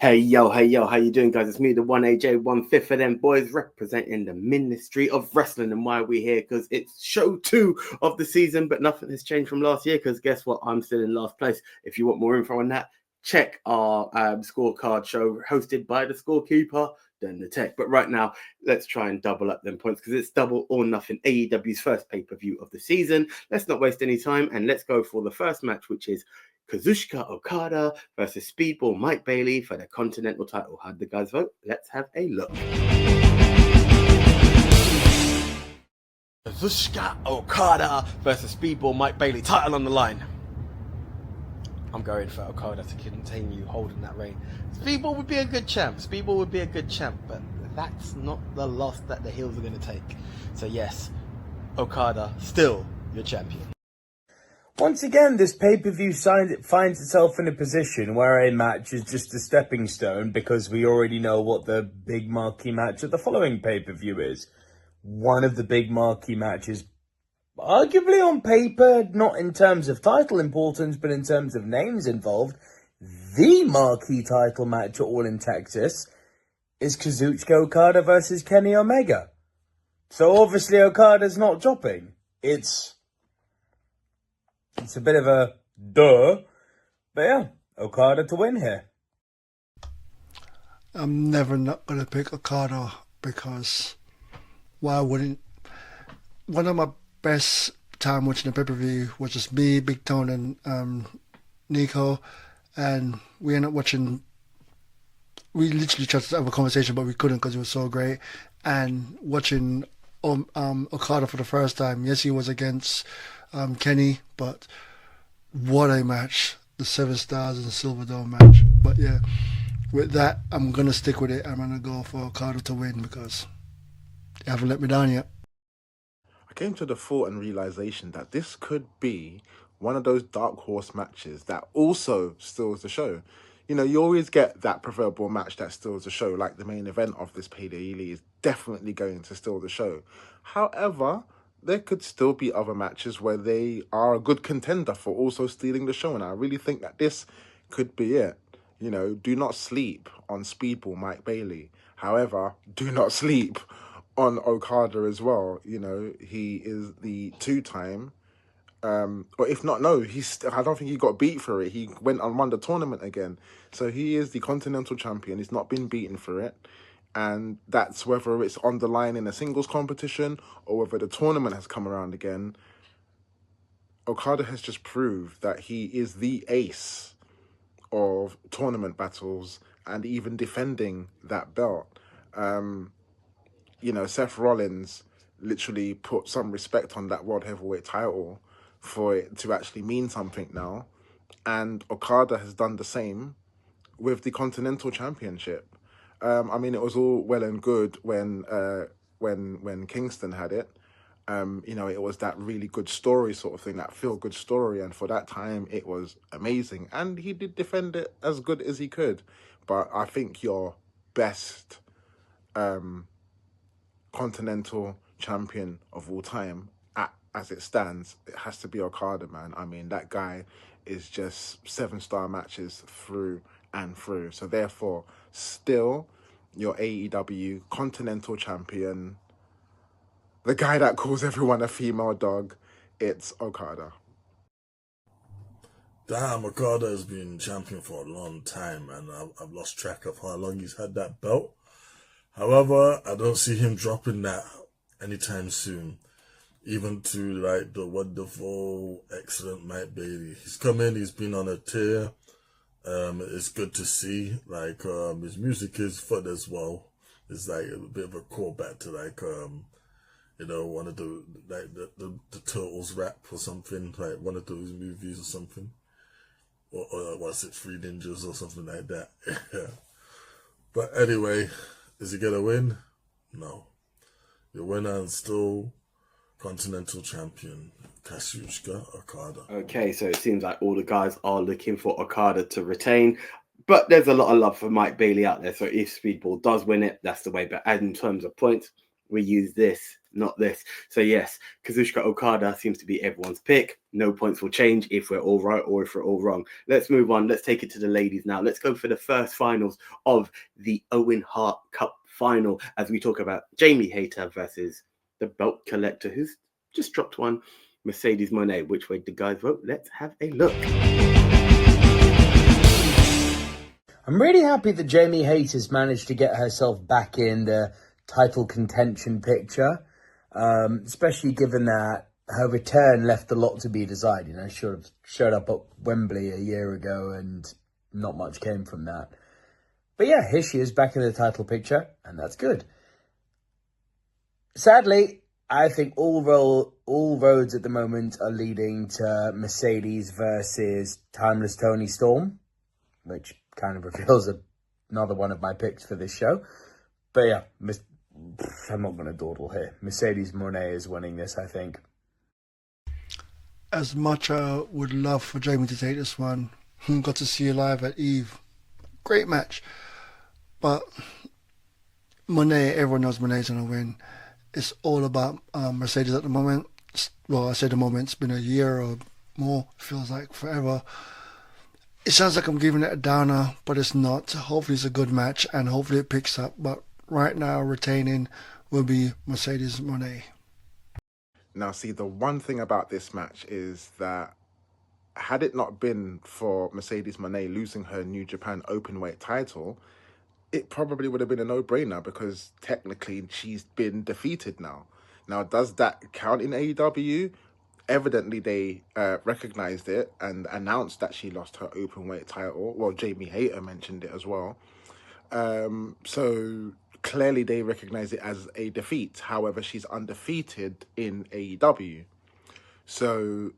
Hey yo, how you doing, guys? It's me, the 1AJ, 1/5 of them boys, representing the Ministry of Wrestling. And why we're here, because it's show 2 of the season, but nothing has changed from last year, because guess what? I'm still in last place. If you want more info on that, check our scorecard show hosted by the scorekeeper, Dan the Tech. But right now, let's try and double up them points, because it's double or nothing. AEW's first pay-per-view of the season. Let's not waste any time, and let's go for the first match, which is Kazuchika Okada versus Speedball Mike Bailey for the Continental title. How'd the guys vote? Let's have a look. Kazuchika Okada versus Speedball Mike Bailey. Title on the line. I'm going for Okada to continue holding that reign. Speedball would be a good champ. But that's not the loss that the heels are going to take. So yes, Okada still your champion. Once again, this pay-per-view finds itself in a position where a match is just a stepping stone because we already know what the big marquee match of the following pay-per-view is. One of the big marquee matches, arguably on paper, not in terms of title importance, but in terms of names involved, the marquee title match at All in Texas is Kazuchika Okada versus Kenny Omega. So obviously Okada's not dropping. It's a bit of a duh, but yeah, Okada to win here. I'm never not going to pick Okada because why wouldn't? One of my best time watching the pay-per-view was just me, Big Tone, and Nico, and we ended up watching. We literally tried to have a conversation, but we couldn't because it was so great. And watching Okada for the first time, yes, he was against Kenny, but what a match. The 7 Stars and the Silver Dome match. But yeah, with that, I'm going to stick with it. I'm going to go for Okada to win because you haven't let me down yet. I came to the thought and realization that this could be one of those dark horse matches that also steals the show. You know, you always get that proverbial match that steals the show, like the main event of this payday is definitely going to steal the show. However, there could still be other matches where they are a good contender for also stealing the show, and I really think that this could be it. You know, do not sleep on Speedball Mike Bailey. However, do not sleep on Okada as well. You know, he is the 2-time, or if not, no, I don't think he got beat for it. He went and won the tournament again. So he is the Continental Champion. He's not been beaten for it. And that's whether it's on the line in a singles competition or whether the tournament has come around again. Okada has just proved that he is the ace of tournament battles and even defending that belt. You know, Seth Rollins literally put some respect on that World Heavyweight title for it to actually mean something now. And Okada has done the same with the Continental Championship. I mean, it was all well and good when Kingston had it. You know, it was that really good story sort of thing, that feel-good story. And for that time, it was amazing. And he did defend it as good as he could. But I think your best Continental Champion of all time, as it stands, it has to be Okada, man. I mean, that guy is just 7-star matches through and through. So therefore, still your AEW Continental Champion, the guy that calls everyone a female dog, it's Okada. Damn, Okada has been champion for a long time, and I've lost track of how long he's had that belt. However, I don't see him dropping that anytime soon. Even to like the wonderful, excellent Mike Bailey. He's come in, he's been on a tear. It's good to see. Like his music is fun as well. It's like a bit of a callback to like you know, one of the like the Turtles rap or something, like one of those movies or something. Or was it Three Ninjas or something like that? Yeah. But anyway, is he gonna win? No. Your winner and still Continental Champion, Kazuchika Okada. Okay, so it seems like all the guys are looking for Okada to retain, but there's a lot of love for Mike Bailey out there. So if Speedball does win it, that's the way. But in terms of points, we use this, not this. So yes, Kazuchika Okada seems to be everyone's pick. No points will change if we're all right or if we're all wrong. Let's move on. Let's take it to the ladies now. Let's go for the first finals of the Owen Hart Cup final as we talk about Jamie Hayter versus the belt collector who's just dropped one, Mercedes Moné. Which way did guys vote? Let's have a look. I'm really happy that Jamie Hayter's managed to get herself back in the title contention picture, especially given that her return left a lot to be desired. You know, she sort of showed up at Wembley a year ago and not much came from that. But yeah, here she is back in the title picture, and that's good. Sadly, I think all roads at the moment are leading to Mercedes versus Timeless Toni Storm, which kind of reveals another one of my picks for this show. But yeah, I'm not going to dawdle here. Mercedes Moné is winning this, I think. As much I would love for Jamie to take this one, got to see her live at Eve. Great match. But Moné, everyone knows Moné's going to win. It's all about Mercedes at the moment. Well, I say the moment, it's been a year or more. Feels like forever. It sounds like I'm giving it a downer, but it's not. Hopefully it's a good match and hopefully it picks up. But right now, retaining will be Mercedes Moné. Now, see, the one thing about this match is that had it not been for Mercedes Moné losing her New Japan Openweight title, it probably would have been a no-brainer because technically she's been defeated now. Now, does that count in AEW? Evidently, they recognized it and announced that she lost her openweight title. Well, Jamie Hayter mentioned it as well. So clearly they recognize it as a defeat. However, she's undefeated in AEW. So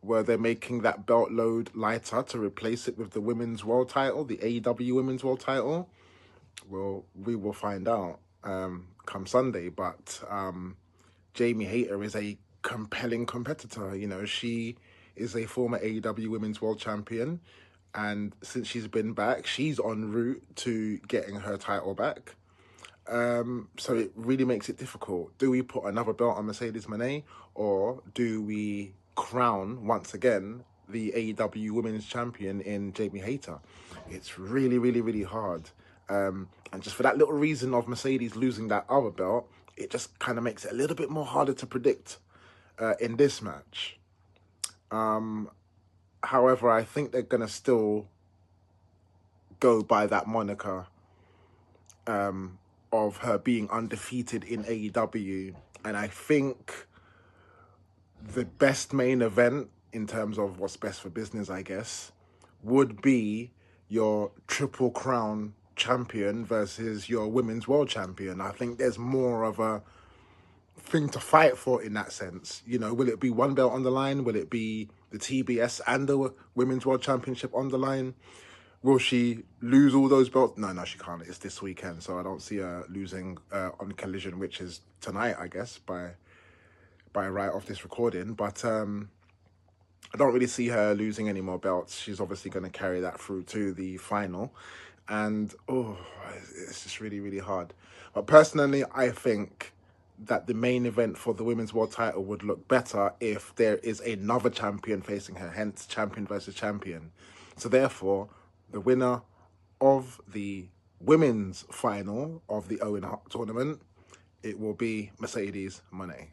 were they making that belt load lighter to replace it with the women's world title, the AEW women's world title? Well, we will find out come Sunday. But Jamie Hayter is a compelling competitor. You know, she is a former AEW Women's World Champion, and since she's been back, she's en route to getting her title back. So it really makes it difficult. Do we put another belt on Mercedes Moné, or do we crown once again the AEW Women's Champion in Jamie Hayter? It's really, really, really hard. And just for that little reason of Mercedes losing that other belt, it just kind of makes it a little bit more harder to predict in this match. However, I think they're going to still go by that moniker of her being undefeated in AEW. And I think the best main event, in terms of what's best for business, I guess, would be your Triple Crown champion versus your Women's World Champion. I think there's more of a thing to fight for in that sense. You know, will it be one belt on the line? Will it be the TBS and the Women's World Championship on the line? Will she lose all those belts? No, she can't. It's this weekend, so I don't see her losing on Collision, which is tonight, I guess, by right of this recording. But I don't really see her losing any more belts. She's obviously going to carry that through to the final. And, it's just really, really hard. But personally, I think that the main event for the Women's World title would look better if there is another champion facing her, hence champion versus champion. So therefore, the winner of the women's final of the Owen Hart tournament, it will be Mercedes Moné.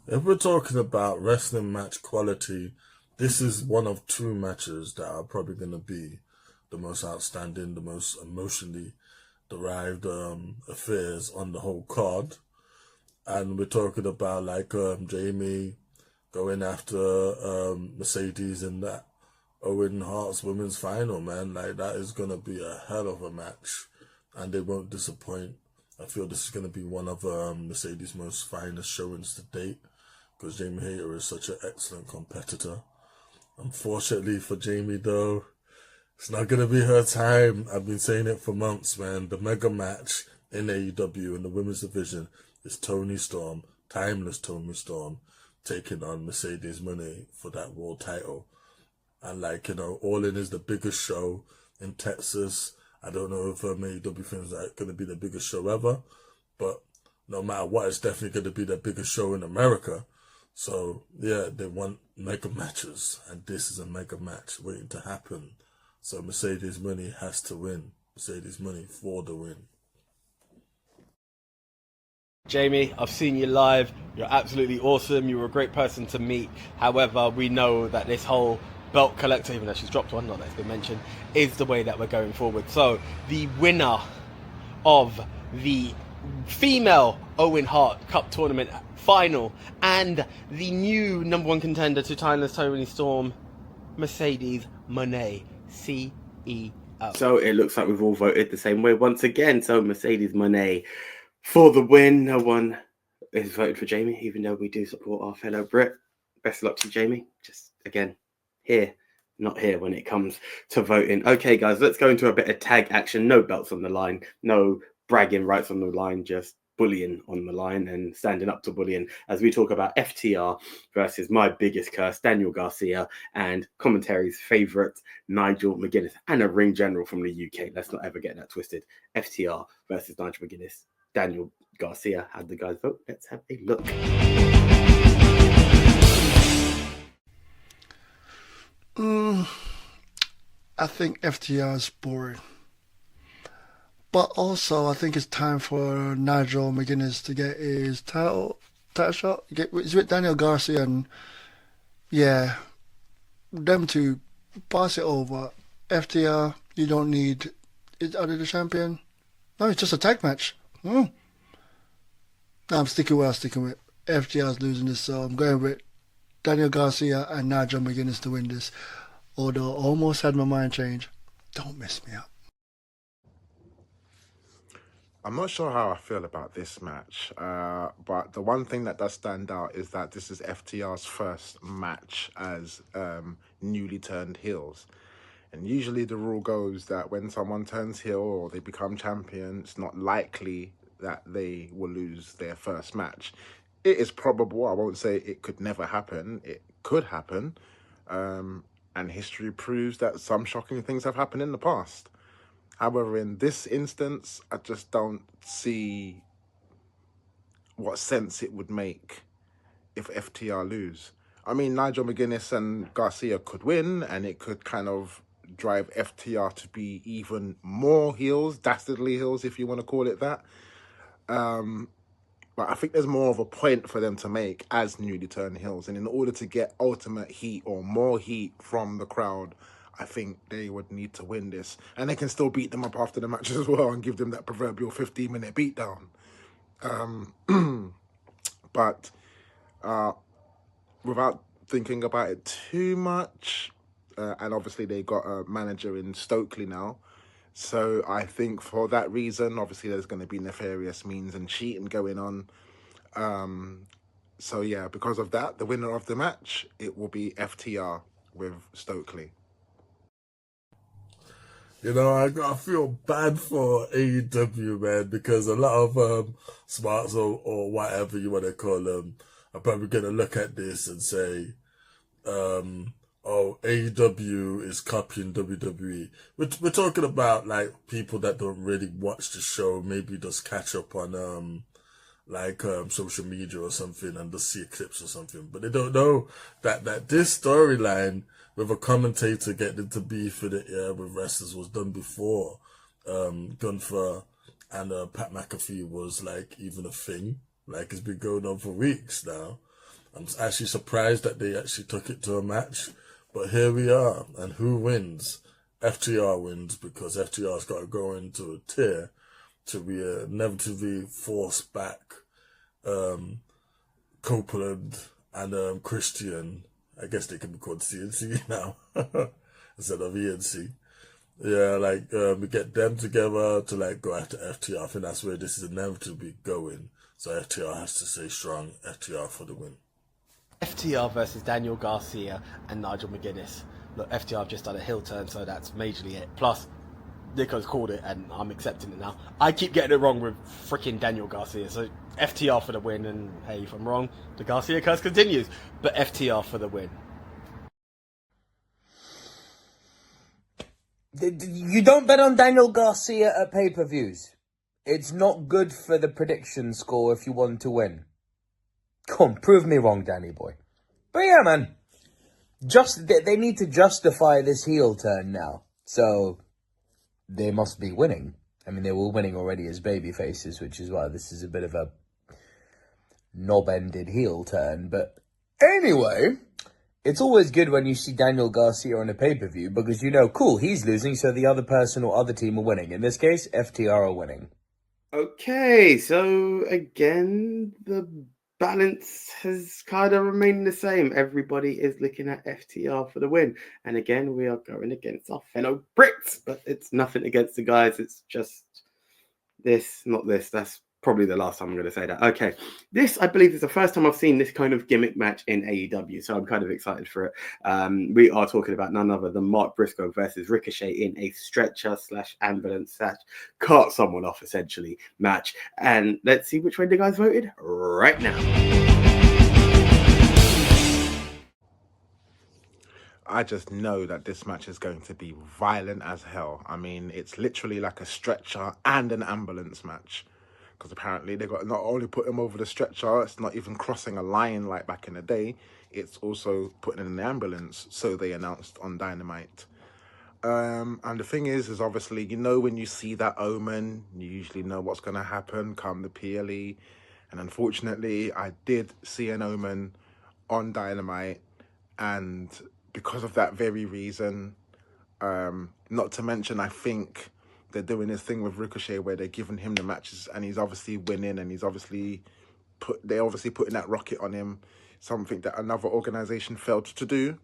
If we're talking about wrestling match quality, this is one of two matches that are probably going to be the most outstanding, the most emotionally derived affairs on the whole card. And we're talking about like Jamie going after Mercedes in that Owen Hart's women's final, man. Like, that is going to be a hell of a match, and they won't disappoint. I feel this is going to be one of Mercedes' most finest showings to date, because Jamie Hayter is such an excellent competitor. Unfortunately for Jamie, though, it's not going to be her time. I've been saying it for months, man. The mega match in AEW in the women's division is Toni Storm, timeless Toni Storm, taking on Mercedes Moné for that world title. And like, you know, All In is the biggest show in Texas. I don't know if AEW thinks that's going to be the biggest show ever, but no matter what, it's definitely going to be the biggest show in America. So yeah, they want mega matches, and this is a mega match waiting to happen. So Mercedes Money has to win. Mercedes Money for the win. Jamie, I've seen you live. You're absolutely awesome. You were a great person to meet. However, we know that this whole belt collector, even though she's dropped one, not that it's been mentioned, is the way that we're going forward. So the winner of the female Owen Hart Cup tournament final and the new number one contender to Timeless Tony Storm, Mercedes Moné, CEO. So it looks like we've all voted the same way once again. So Mercedes Moné for the win. No one is voted for Jamie, even though we do support our fellow Brit. Best of luck to Jamie. Just again, here, not here when it comes to voting. Okay, guys, let's go into a bit of tag action. No belts on the line, no bragging rights on the line, just bullying on the line and standing up to bullying as we talk about FTR versus my biggest curse, Daniel Garcia, and commentary's favourite, Nigel McGuinness, and a ring general from the UK. Let's not ever get that twisted. FTR versus Nigel McGuinness, Daniel Garcia. How'd the guys vote? Let's have a look. I think FTR is boring. But also, I think it's time for Nigel McGuinness to get his title shot. It's with Daniel Garcia, and yeah, them to pass it over. FTR, you don't need. Are they the champion? No, it's just a tag match. No, I'm sticking with. FTR's losing this, so I'm going with Daniel Garcia and Nigel McGuinness to win this. Although I almost had my mind change. Don't mess me up. I'm not sure how I feel about this match, but the one thing that does stand out is that this is FTR's first match as newly turned heels. And usually the rule goes that when someone turns heel or they become champion, it's not likely that they will lose their first match. It is probable. I won't say it could never happen. It could happen. And history proves that some shocking things have happened in the past. However, in this instance, I just don't see what sense it would make if FTR lose. I mean, Nigel McGuinness and Garcia could win, and it could kind of drive FTR to be even more heels, dastardly heels, if you want to call it that. But I think there's more of a point for them to make as newly turned heels. And in order to get ultimate heat or more heat from the crowd, I think they would need to win this. And they can still beat them up after the match as well and give them that proverbial 15-minute beatdown. But without thinking about it too much, and obviously they got a manager in Stokely now, so I think for that reason, obviously there's going to be nefarious means and cheating going on. So yeah, because of that, the winner of the match, it will be FTR with Stokely. You know, I feel bad for AEW, man, because a lot of smarts or whatever you want to call them are probably going to look at this and say, oh, AEW is copying WWE. We're talking about, like, people that don't really watch the show, maybe just catch up on, social media or something and just see clips or something. But they don't know that this storyline with a commentator getting into beef with wrestlers was done before Gunther and Pat McAfee was, like, even a thing. Like, it's been going on for weeks now. I'm actually surprised that they actually took it to a match. But here we are. And who wins? FTR wins because FTR's got to go into a tier to be inevitably force back Copeland and Christian. I guess they can be called CNC now instead of ENC. Yeah, like we get them together to like go after FTR. I think that's where this is inevitably going. So FTR has to stay strong. FTR for the win. FTR versus Daniel Garcia and Nigel McGuinness. Look, FTR have just done a heel turn, so that's majorly it. Plus, Nico's called it, and I'm accepting it now. I keep getting it wrong with freaking Daniel Garcia, so FTR for the win, and hey, if I'm wrong, the Garcia curse continues. But FTR for the win. You don't bet on Daniel Garcia at pay-per-views. It's not good for the prediction score if you want to win. Come on, prove me wrong, Danny boy. But yeah, man. They need to justify this heel turn now. So, they must be winning. I mean, they were winning already as baby faces, which is why this is a bit of a knob-ended heel turn. But anyway, it's always good when you see Daniel Garcia on a pay-per-view because you know, cool, he's losing, so the other person or other team are winning. In this case, FTR are winning. Okay, so again, the balance has kind of remained the same. Everybody is looking at FTR for the win. And again, we are going against our fellow Brits, but it's nothing against the guys. It's just this, not this. That's probably the last time I'm going to say that. Okay, this, I believe, is the first time I've seen this kind of gimmick match in AEW, so I'm kind of excited for it. We are talking about none other than Mark Briscoe versus Ricochet in a stretcher/ambulance cart someone off, essentially, match. And let's see which way the guys voted right now. I just know that this match is going to be violent as hell. I mean, it's literally like a stretcher and an ambulance match. Because apparently they got not only put him over the stretcher, it's not even crossing a line like back in the day. It's also putting in the ambulance. So they announced on Dynamite. And the thing is obviously, you know, when you see that omen, you usually know what's going to happen come the PLE. And unfortunately, I did see an omen on Dynamite. And because of that very reason, not to mention, I think they're doing this thing with Ricochet where they're giving him the matches and he's obviously winning and they're obviously putting that rocket on him, something that another organization failed to do.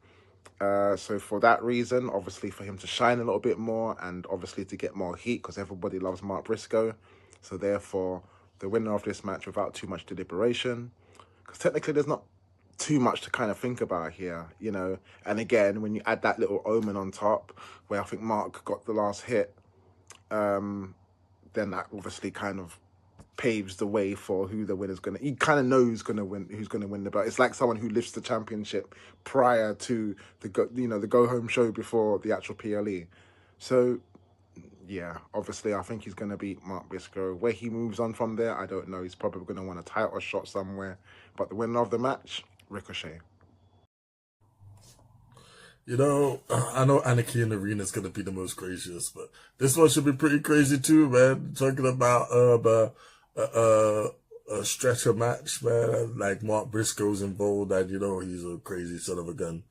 So for that reason, obviously for him to shine a little bit more and obviously to get more heat because everybody loves Mark Briscoe. So therefore, the winner of this match without too much deliberation, because technically there's not too much to kind of think about here, you know. And again, when you add that little omen on top, where I think Mark got the last hit, then that obviously kind of paves the way for who the winner's gonna. You kind of know who's gonna win the belt. It's like someone who lifts the championship prior to the go home show before the actual PLE. So yeah, obviously I think he's gonna beat Mark Briscoe. Where he moves on from there, I don't know. He's probably gonna want a title shot somewhere. But the winner of the match, Ricochet. You know, I know Anarchy in the Arena is going to be the most gracious, but this one should be pretty crazy too, man. Talking about a stretcher match, man. Like Mark Briscoe's involved, and you know he's a crazy son of a gun.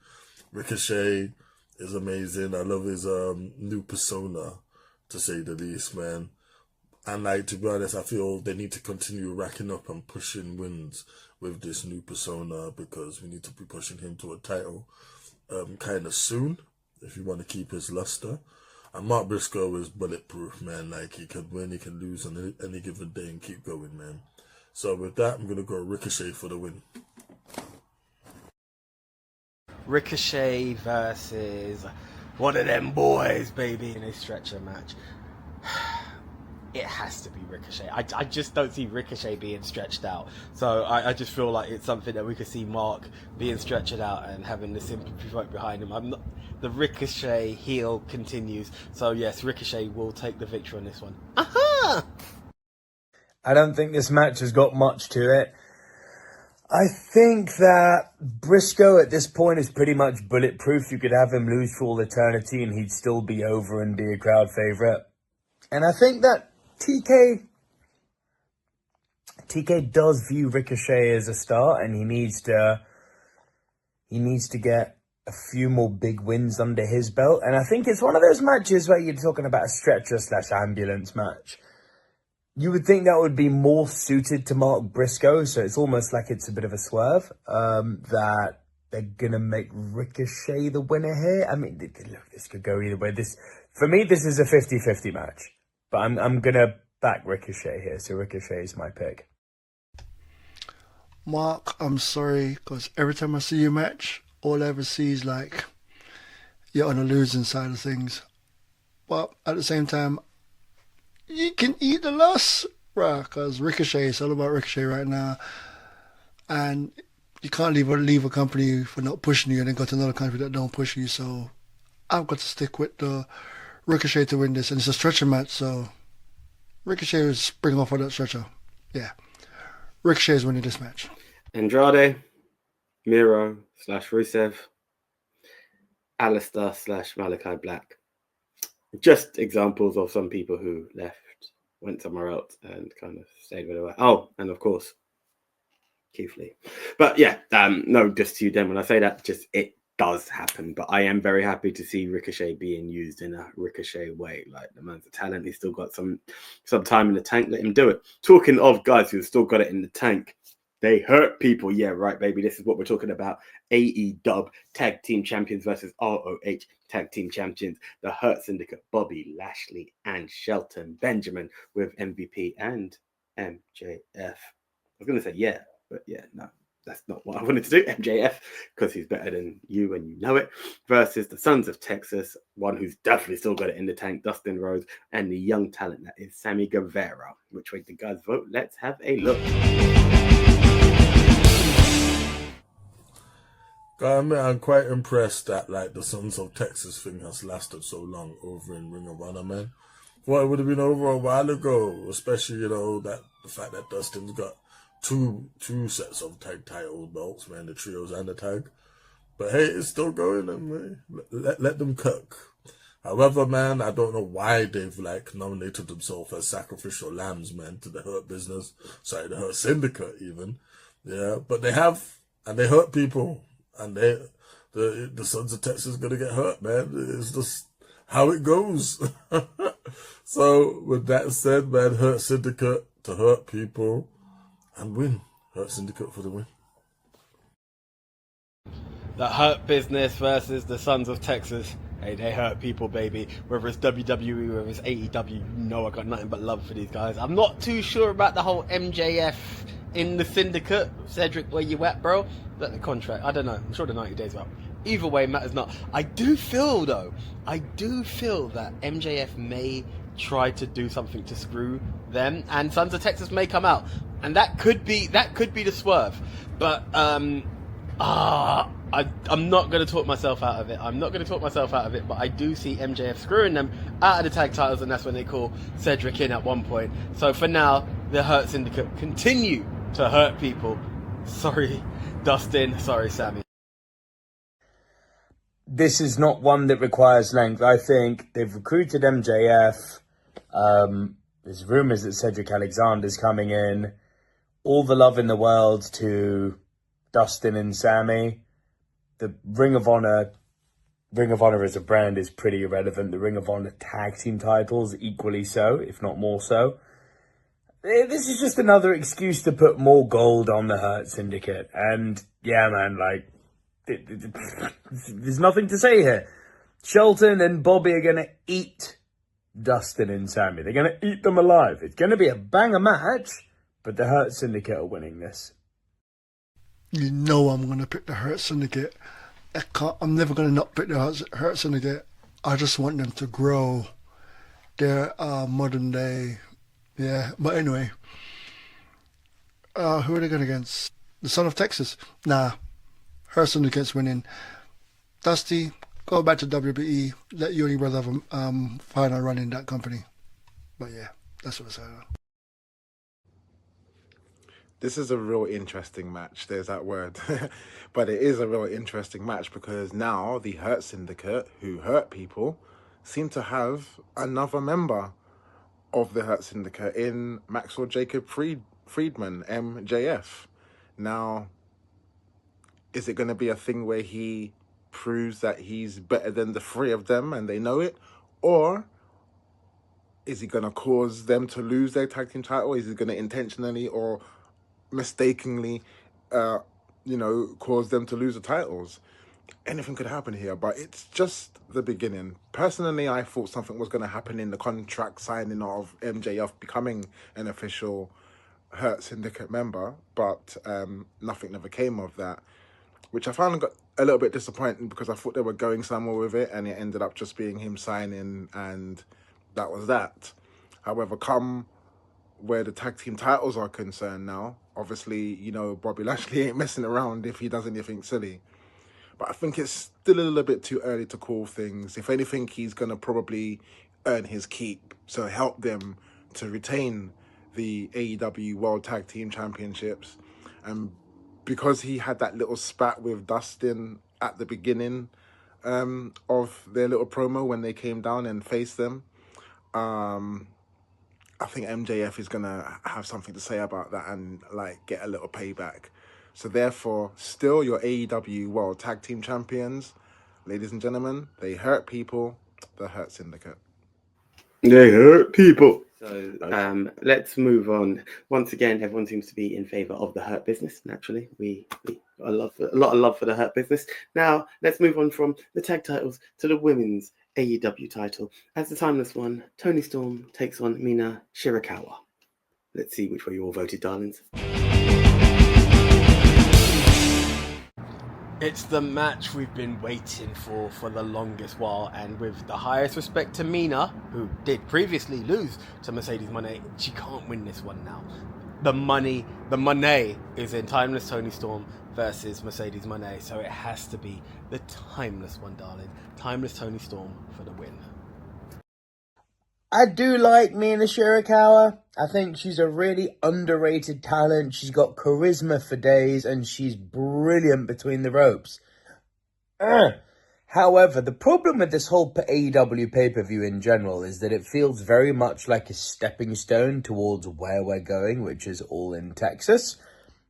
Ricochet is amazing. I love his new persona, to say the least, man. And like, to be honest, I feel they need to continue racking up and pushing wins with this new persona because we need to be pushing him to a title kind of soon if you want to keep his luster. And Mark Briscoe is bulletproof, man. Like, he can win, he can lose on any given day and keep going, man. So with that, I'm going to go Ricochet for the win. Ricochet versus one of them boys, baby, in a stretcher match. It has to be Ricochet. I just don't see Ricochet being stretched out. So I just feel like it's something that we could see Mark being stretched out and having the sympathy vote behind him. The Ricochet heel continues. So yes, Ricochet will take the victory on this one. Aha! I don't think this match has got much to it. I think that Briscoe at this point is pretty much bulletproof. You could have him lose for all eternity and he'd still be over and be a crowd favourite. And I think that TK does view Ricochet as a star, and he needs to get a few more big wins under his belt. And I think it's one of those matches where you're talking about a stretcher/ambulance match. You would think that would be more suited to Mark Briscoe, so it's almost like it's a bit of a swerve that they're gonna make Ricochet the winner here. I mean, look, this could go either way. For me, this is a 50-50 match. But I'm going to back Ricochet here, so Ricochet is my pick. Mark, I'm sorry, because every time I see you match, all I ever see is like you're on the losing side of things. But at the same time, you can eat the loss, bruh, because Ricochet, it's all about Ricochet right now. And you can't leave a company for not pushing you and then go to another country that don't push you. So I've got to stick with the Ricochet to win this, and it's a stretcher match, so Ricochet was spring off on that stretcher. Yeah. Ricochet is winning this match. Andrade, Miro / Rusev, Alistair / Malachi Black. Just examples of some people who left, went somewhere else, and kind of stayed where they were. Oh, and of course, Keith Lee. But yeah, no, just to you, then when I say that, just it does happen. But I am very happy to see Ricochet being used in a Ricochet way. Like, the man's a talent. He's still got some time in the tank. Let him do it. Talking of guys who've still got it in the tank, they hurt people. Yeah, right, baby. This is what we're talking about. AEW Tag Team Champions versus ROH Tag Team Champions. The Hurt Syndicate, Bobby Lashley and Shelton Benjamin with MVP and MJF. I was going to say, yeah, but yeah, no. That's not what I wanted to do. MJF, because he's better than you and you know it, versus the Sons of Texas, one who's definitely still got it in the tank, Dustin Rhodes, and the young talent that is Sammy Guevara. Which way the guys vote? Let's have a look. I'm quite impressed that the Sons of Texas thing has lasted so long over in Ring of Honor, man. Well, it would have been over a while ago, especially, the fact that Dustin's got two sets of tag title belts, man, the trios and the tag. But hey, it's still going, man. Let them cook. However, man, I don't know why they've nominated themselves as sacrificial lambs, man, to the Hurt Business. Sorry, the Hurt Syndicate even. Yeah, but they have, and they hurt people, and the Sons of Texas gonna get hurt, man. It's just how it goes. So with that said, man, Hurt Syndicate to hurt people and win. Hurt Syndicate for the win. The Hurt Business versus the Sons of Texas. Hey, they hurt people, baby. Whether it's WWE, whether it's AEW, you know I got nothing but love for these guys. I'm not too sure about the whole MJF in the Syndicate. Cedric, where you at, bro? Let the contract. I don't know. I'm sure the 90 days are up. Either way, matters not. I do feel that MJF may try to do something to screw them, and Sons of Texas may come out, and that could be the swerve. But I'm not going to talk myself out of it. But I do see MJF screwing them out of the tag titles, and that's when they call Cedric in at one point. So for now, the Hurt Syndicate continue to hurt people. Sorry, Dustin. Sorry, Sammy. This is not one that requires length. I think they've recruited MJF. There's rumours that Cedric Alexander's coming in. All the love in the world to Dustin and Sammy. The Ring of Honor as a brand is pretty irrelevant. The Ring of Honor tag team titles equally so, if not more so. This is just another excuse to put more gold on the Hurt Syndicate. And yeah, man, there's nothing to say here. Shelton and Bobby are going to eat Dustin and Sammy. They're going to eat them alive. It's going to be a banger match, but the Hurt Syndicate are winning this. You know I'm going to pick the Hurt Syndicate. I'm never going to not pick the Hurt Syndicate. I just want them to grow their modern day. Yeah, but anyway. Who are they going against? The Son of Texas? Nah. Hurt Syndicate's winning. Dusty, go back to WWE. Let you and your brother have a final run in that company. But yeah, that's what I'm saying. This is a real interesting match. There's that word. But it is a real interesting match because now the Hurt Syndicate, who hurt people, seem to have another member of the Hurt Syndicate in Maxwell Jacob Friedman, MJF. Now, is it going to be a thing where he proves that he's better than the three of them and they know it? Or is he going to cause them to lose their tag team title? Is he going to intentionally or mistakenly, cause them to lose the titles? Anything could happen here, but it's just the beginning. Personally, I thought something was going to happen in the contract signing of MJF becoming an official Hurt Syndicate member, but nothing never came of that, which I found got a little bit disappointing because I thought they were going somewhere with it, and it ended up just being him signing, and that was that. However, come where the tag team titles are concerned now, obviously, Bobby Lashley ain't messing around if he does anything silly. But I think it's still a little bit too early to call things. If anything, he's going to probably earn his keep. So help them to retain the AEW World Tag Team Championships. And because he had that little spat with Dustin at the beginning of their little promo when they came down and faced them, I think MJF is going to have something to say about that and like get a little payback. So therefore, still your AEW World Tag Team Champions, ladies and gentlemen, they hurt people, the Hurt Syndicate. They hurt people. So let's move on. Once again, everyone seems to be in favour of the Hurt Business. Naturally, we a lot of love for the Hurt Business. Now let's move on from the tag titles to the women's AEW title. As the timeless one, Toni Storm takes on Mina Shirakawa. Let's see which way you all voted, darlings. It's the match we've been waiting for the longest while, and with the highest respect to Mina, who did previously lose to Mercedes Moné, she can't win this one now. The money is in Timeless Toni Storm versus Mercedes Moné, so it has to be the timeless one, darling. Timeless Toni Storm for the win. I do like Mina Shirakawa. I think she's a really underrated talent. She's got charisma for days, and she's brilliant between the ropes. However, the problem with this whole AEW pay-per-view in general is that it feels very much like a stepping stone towards where we're going, which is all in Texas.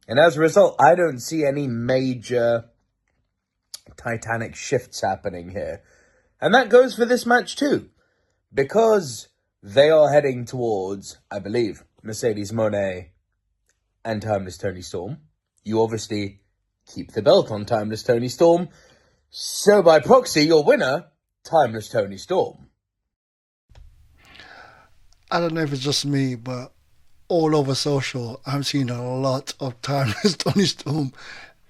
And as a result, I don't see any major titanic shifts happening here. And that goes for this match too. Because they are heading towards, I believe, Mercedes Moné and Timeless Toni Storm, you obviously keep the belt on Timeless Toni Storm. So by proxy, your winner, Timeless Toni Storm. I don't know if it's just me, but all over social, I'm seeing a lot of Timeless Toni Storm.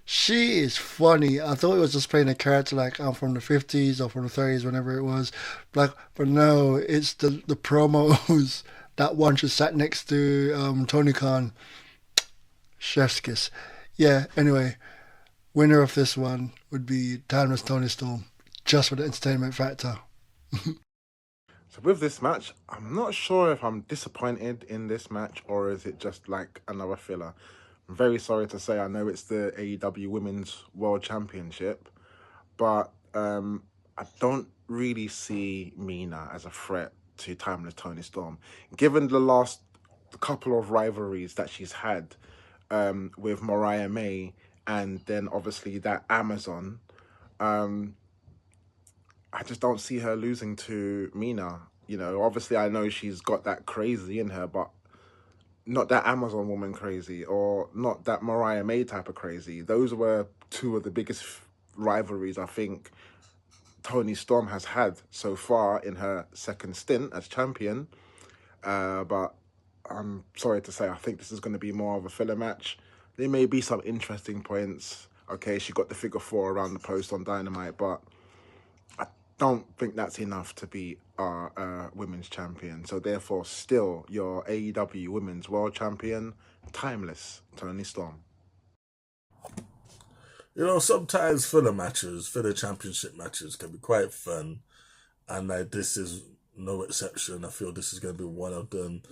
She is funny. I thought it was just playing a character like I'm from the 50s or from the 30s, whenever it was. But no, it's the promos. That one she sat next to Tony Khan. Chef's kiss. Yeah, anyway, winner of this one would be Timeless Toni Storm, just for the entertainment factor. So with this match, I'm not sure if I'm disappointed in this match or is it just like another filler. I'm very sorry to say, I know it's the AEW Women's World Championship, but I don't really see Mina as a threat to Timeless Toni Storm. Given the last couple of rivalries that she's had with Mariah May and then obviously that Amazon, I just don't see her losing to Mina. You know, obviously I know she's got that crazy in her, but not that Amazon woman crazy or not that Mariah May type of crazy. Those were two of the biggest rivalries I think Toni Storm has had so far in her second stint as champion. But I'm sorry to say, I think this is going to be more of a filler match. There may be some interesting points. Okay, she got the figure 4 around the post on Dynamite, but I don't think that's enough to be our women's champion. So therefore, still your AEW Women's World Champion, Timeless Toni Storm. You know, sometimes filler championship matches can be quite fun. And like this is no exception. I feel this is going to be one of them.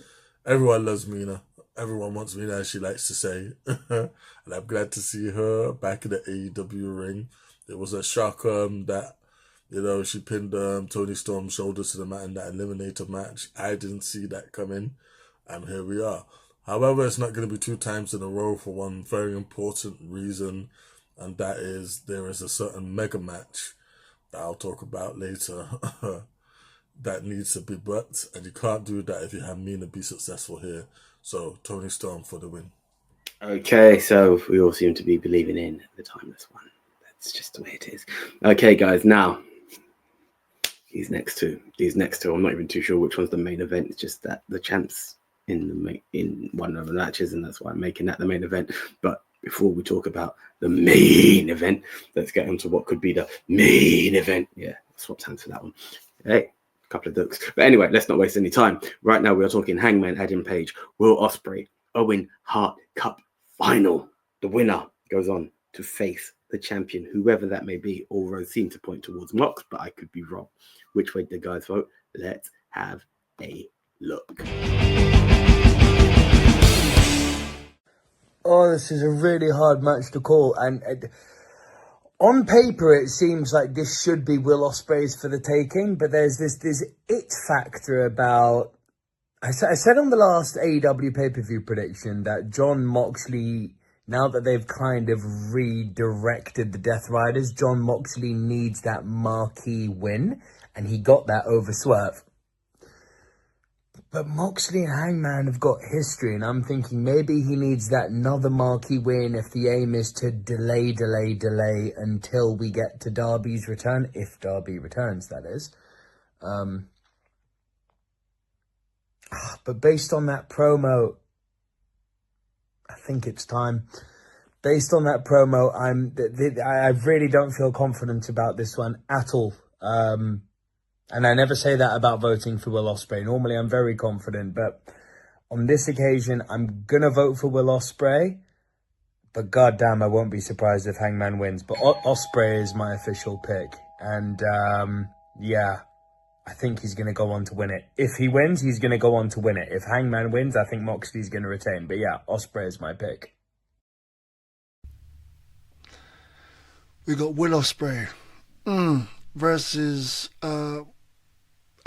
Everyone loves Mina. Everyone wants Mina, as she likes to say. And I'm glad to see her back in the AEW ring. It was a shock that, you know, she pinned Toni Storm's shoulders to the mat in that Eliminator match. I didn't see that coming. And here we are. However, it's not going to be 2 times in a row for one very important reason. And that is there is a certain mega match that I'll talk about later that needs to be booked. And you can't do that if you have Mina be successful here. So, Toni Storm for the win. Okay, so we all seem to be believing in the timeless one. That's just the way it is. Okay, guys, now these next two, I'm not even too sure which one's the main event. It's just that the champs in one of the matches, and that's why I'm making that the main event. But before we talk about the main event, let's get into what could be the main event. Yeah, swap hands for that one. Hey, a couple of ducks. But anyway, let's not waste any time. Right now, we are talking Hangman Adam Page, Will Ospreay, Owen Hart Cup final. The winner goes on to face the champion, whoever that may be. All roads seem to point towards Mox, but I could be wrong. Which way did the guys vote? Let's have a look. Oh, this is a really hard match to call, and on paper it seems like this should be Will Ospreay's for the taking, but there's this it factor about. I said on the last AEW pay-per-view prediction that John Moxley, now that they've kind of redirected the Death Riders, John Moxley needs that marquee win, and he got that over Swerve. But Moxley and Hangman have got history, and I'm thinking maybe he needs that another marquee win if the aim is to delay until we get to Darby's return, if Darby returns, that is. But based on that promo, I think it's time. Based on that promo, I really don't feel confident about this one at all. And I never say that about voting for Will Ospreay. Normally, I'm very confident, but on this occasion, I'm gonna vote for Will Ospreay. But goddamn, I won't be surprised if Hangman wins. But Ospreay is my official pick, and yeah, I think he's gonna go on to win it. If he wins, he's gonna go on to win it. If Hangman wins, I think Moxley's gonna retain. But yeah, Ospreay is my pick. We got Will Ospreay versus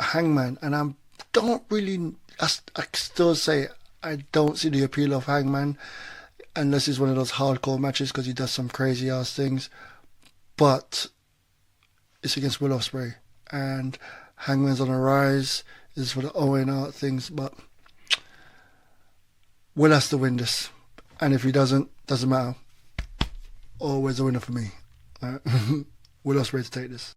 Hangman, and I still say I don't see the appeal of Hangman unless it's one of those hardcore matches because he does some crazy ass things. But it's against Will Ospreay, and Hangman's on a rise. This is for the Owen Hart things, but Will has to win this, and if he doesn't matter. Always a winner for me. Will Ospreay to take this.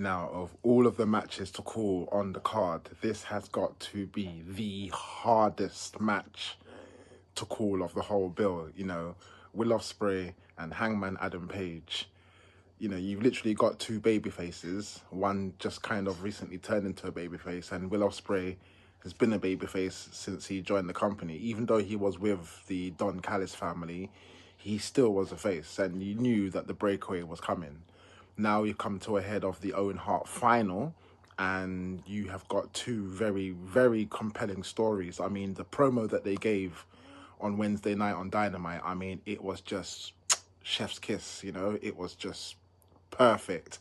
Now, of all of the matches to call on the card, this has got to be the hardest match to call of the whole bill. You know, Will Ospreay and Hangman Adam Page. You know, you've literally got two baby faces. One just kind of recently turned into a babyface, and Will Ospreay has been a babyface since he joined the company. Even though he was with the Don Callis family, he still was a face, and you knew that the breakaway was coming. Now you come to a head of the Owen Hart final, and you have got two very, very compelling stories. I mean, the promo that they gave on Wednesday night on Dynamite, I mean, it was just chef's kiss, you know? It was just perfect.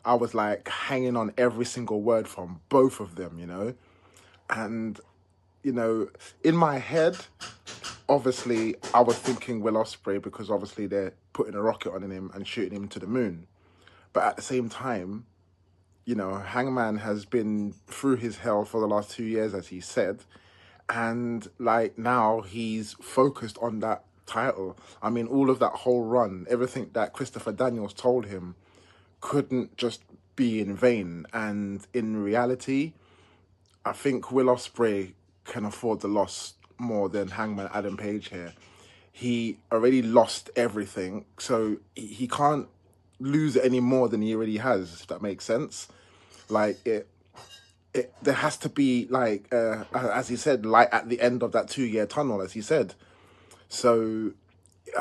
I was like hanging on every single word from both of them, you know? And, you know, in my head, obviously, I was thinking Will Ospreay because obviously they're putting a rocket on him and shooting him to the moon. But at the same time, you know, Hangman has been through his hell for the last 2 years, as he said. And, like, now he's focused on that title. I mean, all of that whole run, everything that Christopher Daniels told him couldn't just be in vain. And in reality, I think Will Ospreay can afford the loss more than Hangman Adam Page here. He already lost everything, so he can't lose it any more than he already has, if that makes sense. Like, there has to be, like, as he said, light at the end of that 2-year tunnel, as he said. So,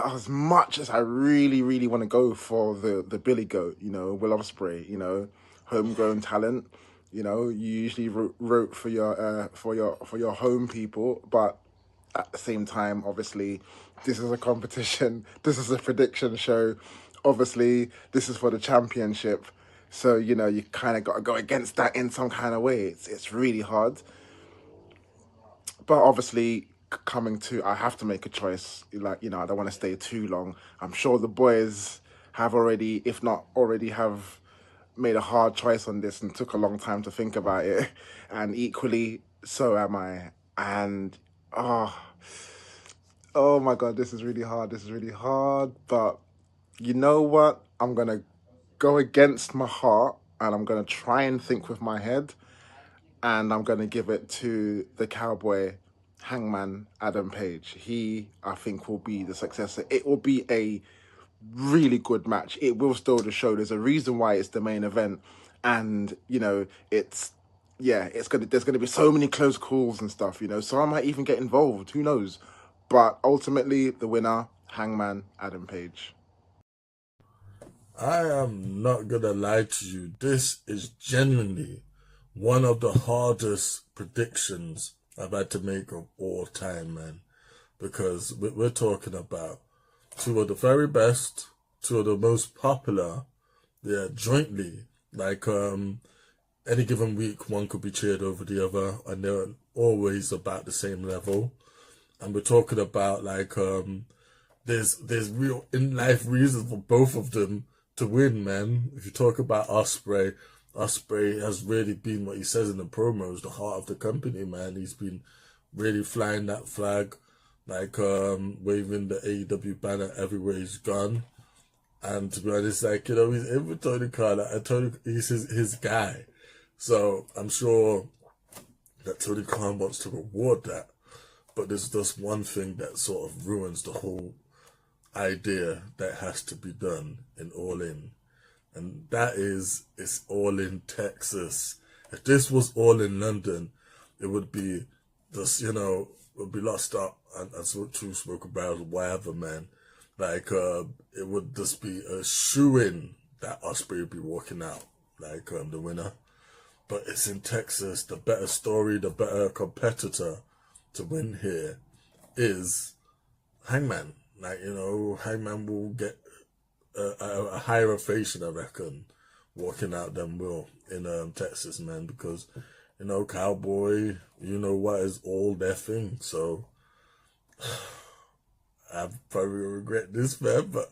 as much as I really, really want to go for the Billy Goat, you know, Will Ospreay, you know, homegrown talent, you know, you usually wrote for your home people, but at the same time, obviously, this is a competition, this is a prediction show, obviously, this is for the championship, so, you know, you kind of got to go against that in some kind of way. It's really hard. But obviously, I have to make a choice. Like, you know, I don't want to stay too long. I'm sure the boys have already, if not already, have made a hard choice on this and took a long time to think about it. And equally, so am I. And, oh my God, this is really hard. But you know what? I'm going to go against my heart and I'm going to try and think with my head. And I'm going to give it to the Cowboy Hangman Adam Page. He, I think, will be the successor. It will be a really good match. It will steal the show. There's a reason why it's the main event. And, you know, there's going to be so many close calls and stuff, you know. So I might even get involved. Who knows? But ultimately, the winner, Hangman Adam Page. I am not gonna lie to you. This is genuinely one of the hardest predictions I've had to make of all time, man. Because we're talking about two of the very best, two of the most popular, yeah, jointly. Like, any given week, one could be cheered over the other, and they're always about the same level. And we're talking about, like, there's real in life reasons for both of them to win, man. If you talk about Osprey has really been what he says in the promos, the heart of the company, man. He's been really flying that flag, like waving the AEW banner everywhere he's gone. And to be honest, like, you know, he's in with Tony Khan, and Tony, he's his guy. So I'm sure that Tony Khan wants to reward that. But there's just one thing that sort of ruins the whole idea that has to be done in All In. And that is, it's All In Texas. If this was All In London, it would be just, you know, it would be lost up and two smoke barrels, whatever, man. Like, it would just be a shoo-in that Osprey would be walking out, like, the winner. But it's in Texas. The better story, the better competitor to win here is Hangman. Like, you know, Hangman will get a higher ovation, I reckon, walking out than Will in Texas, man, because, you know, Cowboy, you know what, is all their thing. So I probably regret this, man, but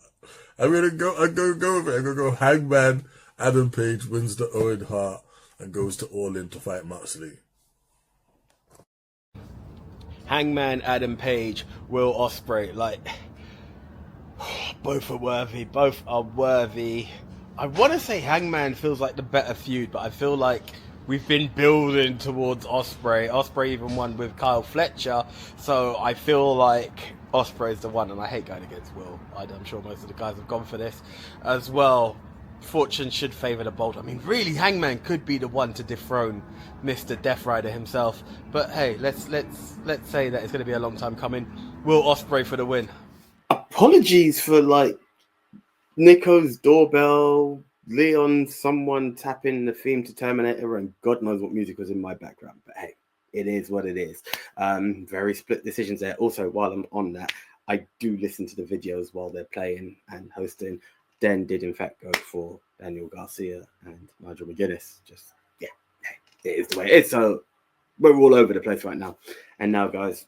I'm gonna go with it. I'm gonna go Hangman. Adam Page wins the Owen Hart and goes to All In to fight Moxley. Hangman, Adam Page, Will Ospreay, like, both are worthy. Both are worthy. I want to say Hangman feels like the better feud, but I feel like we've been building towards Ospreay. Ospreay even won with Kyle Fletcher, so I feel like Ospreay's the one, and I hate going against Will. I'm sure most of the guys have gone for this as well. Fortune should favour the bold. I mean, really, Hangman could be the one to dethrone Mr. Death Rider himself. But hey, let's say that it's going to be a long time coming. Will Ospreay for the win. Apologies for like Nico's doorbell, Leon, someone tapping the theme to Terminator, and God knows what music was in my background. But hey, it is what it is. Very split decisions there. Also, while I'm on that, I do listen to the videos while they're playing and hosting. Den did in fact go for Daniel Garcia and Nigel McGuinness. Just, yeah, it is the way it is. So we're all over the place right now. And now, guys,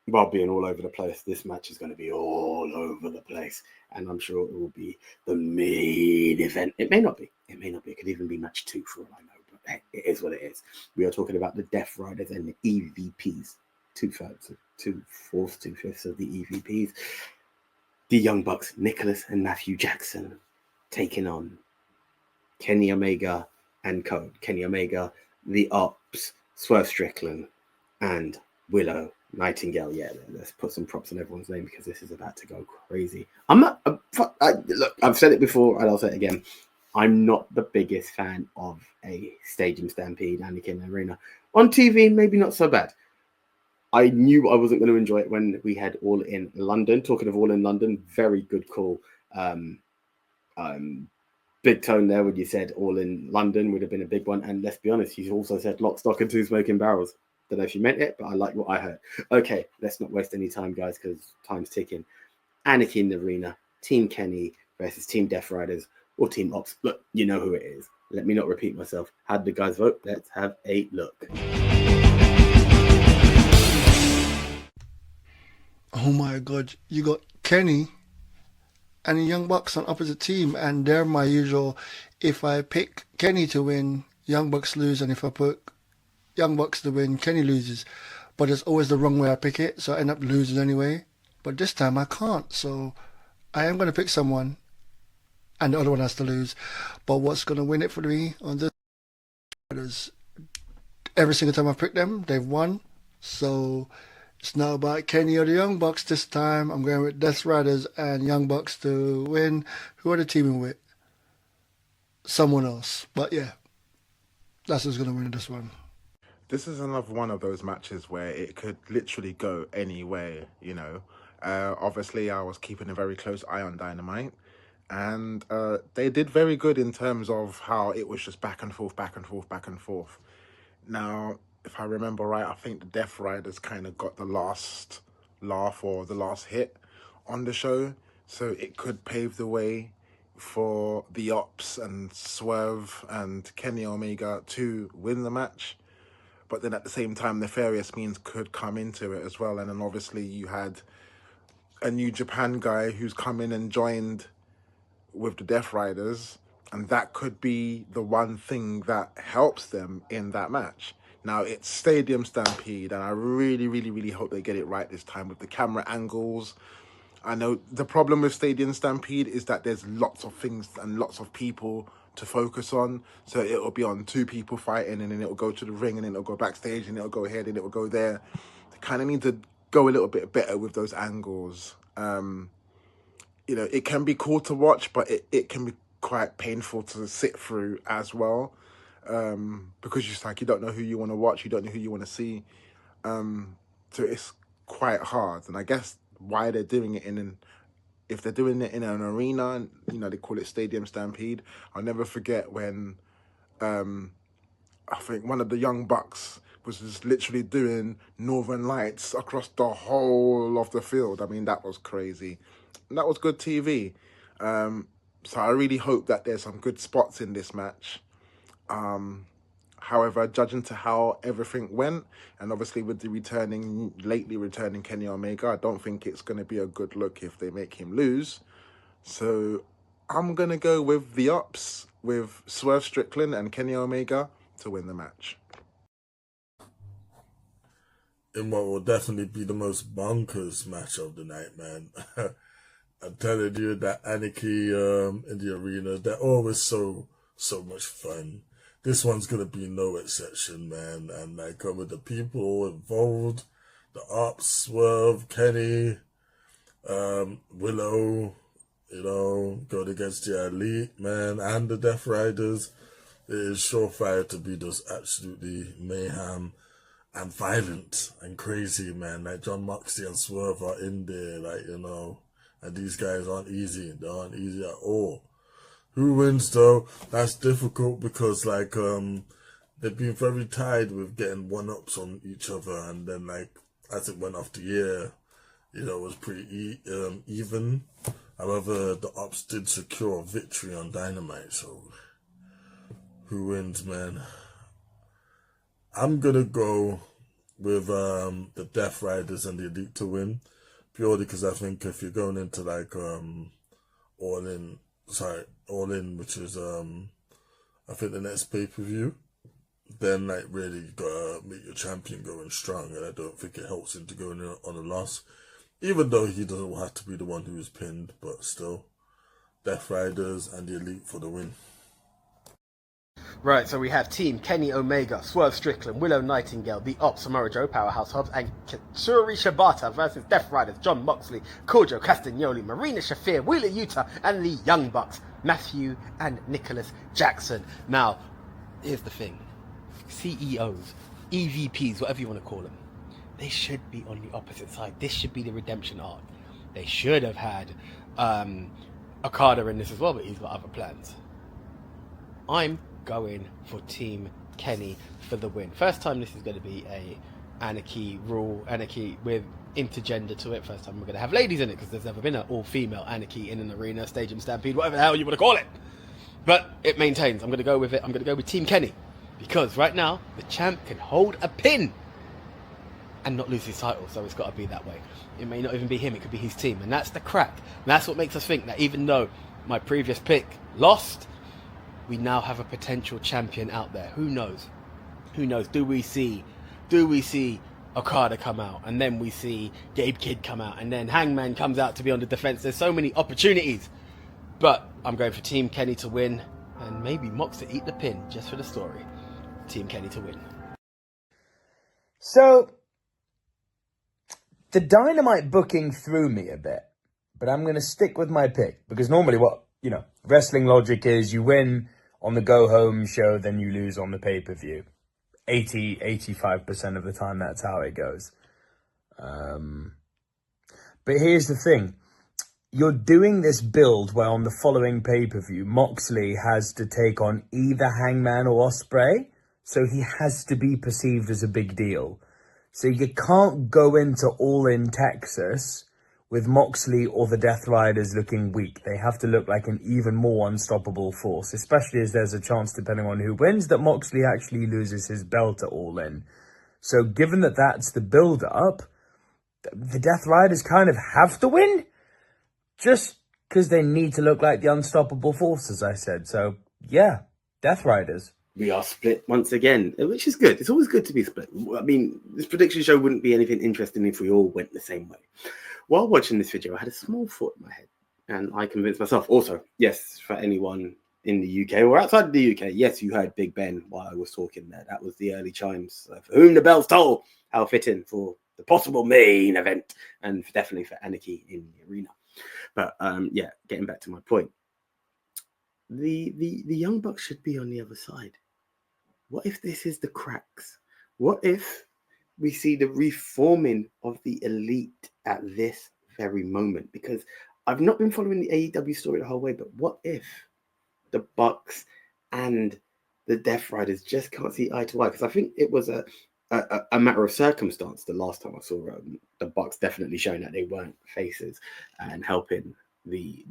while being all over the place, this match is going to be all over the place. And I'm sure it will be the main event. It may not be. It may not be. It could even be match 2 for all I know. But hey, it is what it is. We are talking about the Death Riders and the EVPs. 2/3, 2/4, 2/5 of the EVPs. The Young Bucks, Nicholas and Matthew Jackson, taking on Kenny Omega and Code. Kenny Omega, The Ops, Swerve Strickland, and Willow Nightingale. Yeah, let's put some props on everyone's name because this is about to go crazy. Look, I've said it before and I'll say it again. I'm not the biggest fan of a Stadium Stampede, Anakin Arena. On TV, maybe not so bad. I knew I wasn't going to enjoy it when we had All in London. Talking of All in London, very good call. Big tone there when you said All in London would have been a big one. And let's be honest, you also said Lock, Stock, and 2 Smoking Barrels. Don't know if you meant it, but I like what I heard. Okay, let's not waste any time, guys, because time's ticking. Anarchy in the Arena, Team Kenny versus Team Death Riders or Team Ops. Look, you know who it is. Let me not repeat myself. How did the guys vote? Let's have a look. Oh my God, you got Kenny and the Young Bucks on opposite team, and they're my usual. If I pick Kenny to win, Young Bucks lose, and if I put Young Bucks to win, Kenny loses. But it's always the wrong way I pick it, so I end up losing anyway. But this time I can't, so I am going to pick someone, and the other one has to lose. But what's going to win it for me on this is every single time I pick them, they've won. So it's not about Kenny or the Young Bucks this time. I'm going with Death Riders and Young Bucks to win. Who are they teaming with? Someone else. But yeah, that's who's going to win this one. This is another one of those matches where it could literally go any way, you know. Obviously, I was keeping a very close eye on Dynamite. And they did very good in terms of how it was just back and forth, back and forth, back and forth. Now, if I remember right, I think the Death Riders kind of got the last laugh or the last hit on the show. So it could pave the way for the Ops and Swerve and Kenny Omega to win the match. But then at the same time, Nefarious Means could come into it as well. And then obviously you had a New Japan guy who's come in and joined with the Death Riders, and that could be the one thing that helps them in that match. Now, it's Stadium Stampede, and I really, really, really hope they get it right this time with the camera angles. I know the problem with Stadium Stampede is that there's lots of things and lots of people to focus on. So it'll be on two people fighting, and then it'll go to the ring, and then it'll go backstage, and it'll go here, and it'll go there. They kind of need to go a little bit better with those angles. You know, it can be cool to watch, but it can be quite painful to sit through as well. Because just like you don't know who you want to watch, you don't know who you want to see. So it's quite hard. And I guess why they're doing it if they're doing it in an arena, you know, they call it Stadium Stampede. I'll never forget when I think one of the Young Bucks was just literally doing Northern Lights across the whole of the field. I mean, that was crazy. And that was good TV. So I really hope that there's some good spots in this match. However, judging to how everything went, and obviously with the lately returning Kenny Omega, I don't think it's going to be a good look if they make him lose. So I'm going to go with the Ops, with Swerve Strickland and Kenny Omega to win the match. In what will definitely be the most bonkers match of the night, man. I'm telling you, that Anarchy in the arena, they're always so much fun. This one's going to be no exception, man. And like with the people involved, the Ops, Swerve, Kenny, Willow, you know, going against the Elite, man, and the Death Riders. It is surefire to be just absolutely mayhem and violent and crazy, man. Like John Moxley and Swerve are in there, like, you know, and these guys aren't easy. They aren't easy at all. Who wins though? That's difficult because like they've been very tied with getting one-ups on each other, and then like as it went off the year, you know, it was pretty even. However, the Ops did secure a victory on Dynamite, so who wins, man? I'm gonna go with the Death Riders and the Elite to win, purely because I think if you're going into like All In, which is I think the next pay-per-view, then like really you gotta make your champion going strong, and I don't think it helps him to go in on a loss, even though he doesn't have to be the one who is pinned, but still, Death Riders and the Elite for the win. Right, so we have Team Kenny Omega, Swerve Strickland, Willow Nightingale, The Ops, Samoa Joe, Powerhouse Hobbs, and Katsuri Shibata versus Death Riders, John Moxley, Kojo Castagnoli, Marina Shafir, Wheeler Yuta, and the Young Bucks, Matthew and Nicholas Jackson. Now, here's the thing. CEOs, EVPs, whatever you want to call them, they should be on the opposite side. This should be the redemption arc. They should have had Okada in this as well, but he's got other plans. I'm going for Team Kenny for the win. First time this is going to be a anarchy with intergender to it. First time we're going to have ladies in it, because there's never been an all-female anarchy in an arena, Stadium Stampede, whatever the hell you want to call it. But it maintains. I'm going to go with it. I'm going to go with Team Kenny, because right now the champ can hold a pin and not lose his title, so it's got to be that way. It may not even be him, it could be his team, and that's the crack. And that's what makes us think that even though my previous pick lost, we now have a potential champion out there. Who knows? Who knows? Do we see Okada come out, and then we see Gabe Kidd come out, and then Hangman comes out to be on the defense? There's so many opportunities. But I'm going for Team Kenny to win, and maybe Mox to eat the pin, just for the story. Team Kenny to win. So, the Dynamite booking threw me a bit, but I'm going to stick with my pick, because normally wrestling logic is you win on the go-home show, then you lose on the pay-per-view. 85% of the time, that's how it goes. But here's the thing. you're doing this build where on the following pay-per-view, Moxley has to take on either Hangman or Ospreay, so he has to be perceived as a big deal. So you can't go into All In Texas with Moxley or the Death Riders looking weak. They have to look like an even more unstoppable force, especially as there's a chance, depending on who wins, that Moxley actually loses his belt at All In. So given that that's the build-up, the Death Riders kind of have to win, just because they need to look like the unstoppable force, as I said. So, yeah, Death Riders. We are split once again, which is good. It's always good to be split. I mean, this prediction show wouldn't be anything interesting if we all went the same way. While watching this video, I had a small thought in my head, and I convinced myself also, yes, for anyone in the UK or outside of the UK, yes, you heard Big Ben while I was talking there. That was the early chimes. For whom the bells toll, how fitting for the possible main event, and definitely for Anarchy in the arena. But yeah, getting back to my point, the Young Bucks should be on the other side. What if this is the cracks? What if we see the reforming of the Elite at this very moment? Because I've not been following the AEW story the whole way, but what if the Bucks and the Death Riders just can't see eye to eye? Because I think it was a matter of circumstance the last time I saw the Bucks definitely showing that they weren't faces and helping the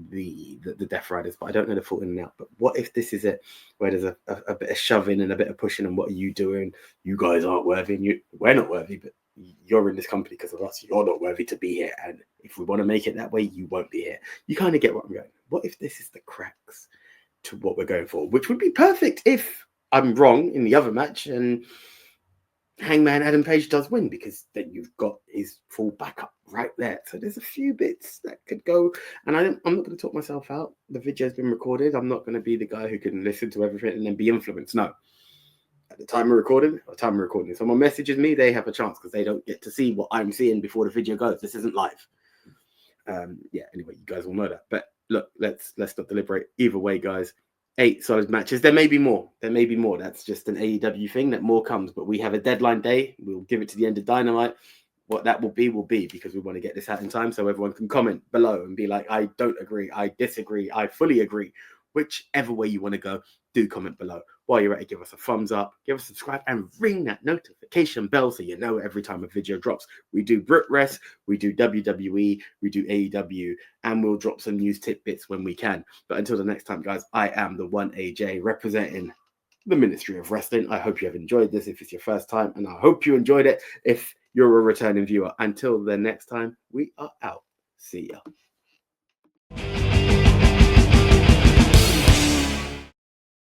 Death Riders, but I don't know the full in and out. But what if this is it, where there's a bit of shoving and a bit of pushing, and what are you doing? You guys aren't worthy, and we're not worthy, but you're in this company because of us. You're not worthy to be here, and if we want to make it that way, you won't be here. You kind of get what I'm going. What if this is the cracks to what we're going for, which would be perfect if I'm wrong in the other match and Hangman Adam Page does win, because then you've got his full backup right there. So there's a few bits that could go, and I'm not going to talk myself out. The video's been recorded. I'm not going to be the guy who can listen to everything and then be influenced. No. At the time of recording, if someone messages me, they have a chance because they don't get to see what I'm seeing before the video goes. This isn't live. Yeah, anyway, you guys all know that. But look, let's not deliberate. Either way, guys, 8 solid matches. There may be more. That's just an AEW thing, that more comes. But we have a deadline day. We'll give it to the end of Dynamite. What that will be, because we want to get this out in time so everyone can comment below and be like, I don't agree, I disagree, I fully agree. Whichever way you want to go, do comment below. While you're at it, give us a thumbs up, give us a subscribe, and ring that notification bell so you know every time a video drops. We do Brit Rest, we do WWE, we do AEW, and we'll drop some news tidbits when we can. But until the next time, guys, I am the 1AJ representing the Ministry of Wrestling. I hope you have enjoyed this if it's your first time, and I hope you enjoyed it if you're a returning viewer. Until the next time, we are out. See ya.